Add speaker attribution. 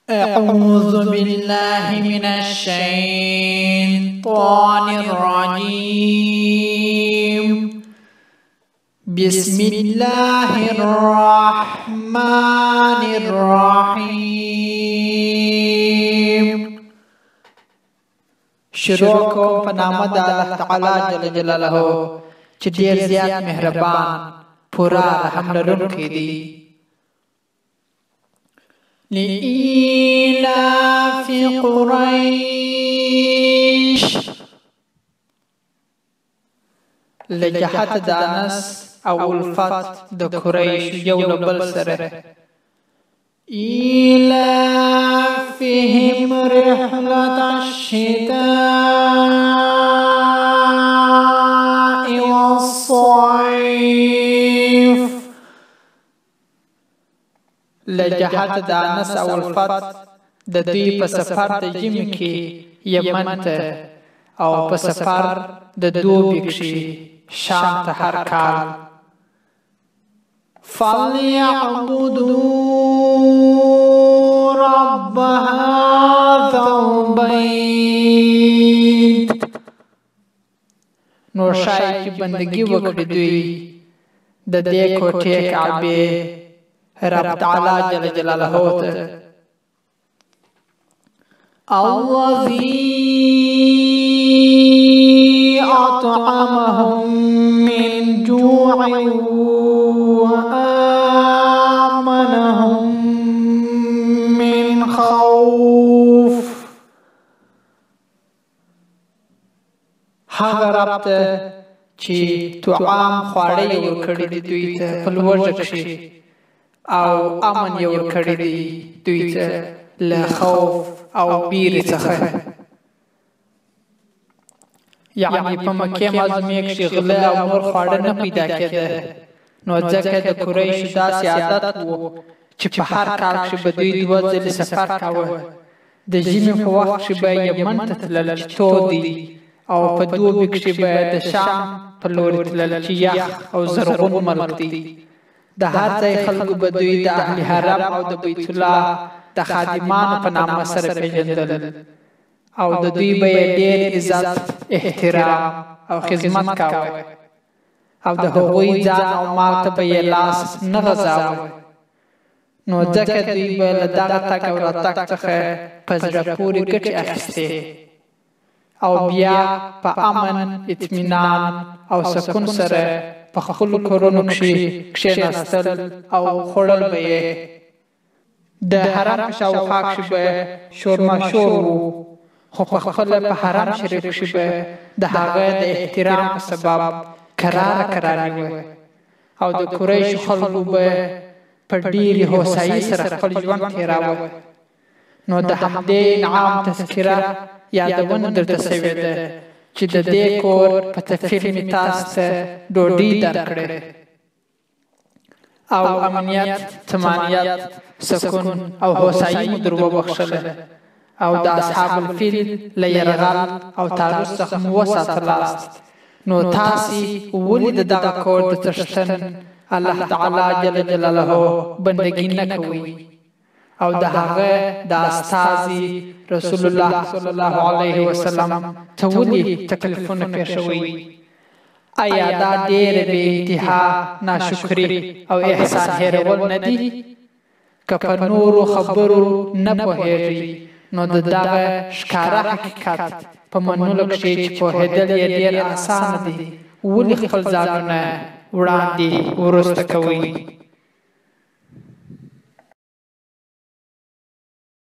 Speaker 1: أعوذ بالله من الشيطان الرجيم. بسم الله الرحمن الرحيم. شروع کوم په نام د الله تعالی جل جلاله چې ډیر زیات مهربان پورا رحم لرونکی دی. لإيلاف قريش لجهت دانس او الفت د قريش یو بل سره إيلافهم رحلة الشتاء والصيف. لجهت دانس او الفت د دوی په سفر د ژمي کې یمن ته او په سفر د دوبي کې شام ته هر کال. فليعبدوا رب هذا البيت. نو شاید چې بندگی وکړي دوی د دې کوټې کعبه رب تعالی جل جلاله ته. الذي أطعمهم من جوع وآمنهم من خوف. هغه رب ته چې طعام خواړه ورکړي دي دوی ته په لوږه کې او امن یې ورکړی دی دوی ته له خوف او بیرې څخه. یعنې په مکې معظمې کښې غله او نور خواړه نه پیدا کېده، نو ځکه د قریشو داسې عادت و چې په هر کال کښې به دوی 2 ځلې سفر کاوه. د ژمي په وخت کښې به یمن ته تلل چې تود دی، او په دوبي کښې به د شام په لورې تلل چې یخ او زرغون ملک دی. د هر ځای خلکو به دوی د اهل حرم او د بیت الله د خادمانو په نامه سره پیژندل، او د دوی به یې ډېر عزت، احترام او خدمت کاوه، او د هغوی ځان او مال ته به یې لاس نه غځاوه. نو ځکه دوی به له دغه تګ او راتګ څخه په زړه پورې ګټې اخیستې، او بیا په امن، اطمینان او سکون سره په خپلو کورونو کښې کښېناستل او خوړل به یې. د حرم په شاوخوا کښې به شورماشور و، خو په خپله په حرم شریف کښې به د هغه د احترام په سبب کراري وه، او د قریشو خلکو به په ډېرې هوسایي سره خپل ژوند تېراوه. نو د همدې انعام تذکره یادونه درته سوې ده چې د دې کور په تفصیل مې تاسو ته ډوډۍ درکړې، او امنیت، طمانیت، سکون او هوسایي مو در وبخښله، او د اصحاب الفیل له یرغل او تعرض څخه مو وساتلاست. نو تاسې ولې د دغه کور د څښتن الله تعالی جل جلاله بندګي نه کوئ، او د هغه د استازي رسول الله صلی الله علیه وسلم ته ولې تکلیفونه پېښوئ؟ آیا دا ډېر بې انتها ناشکري او احسان هېرول نه دي؟ که په نورو خبرو نه پوهېږئ، نو د دغه ښکاره حقیقت په منلو کښې چې پوهېدل یې ډېر اسانه دي، ولې خپل ځانونه وړاندې وروسته کوئ؟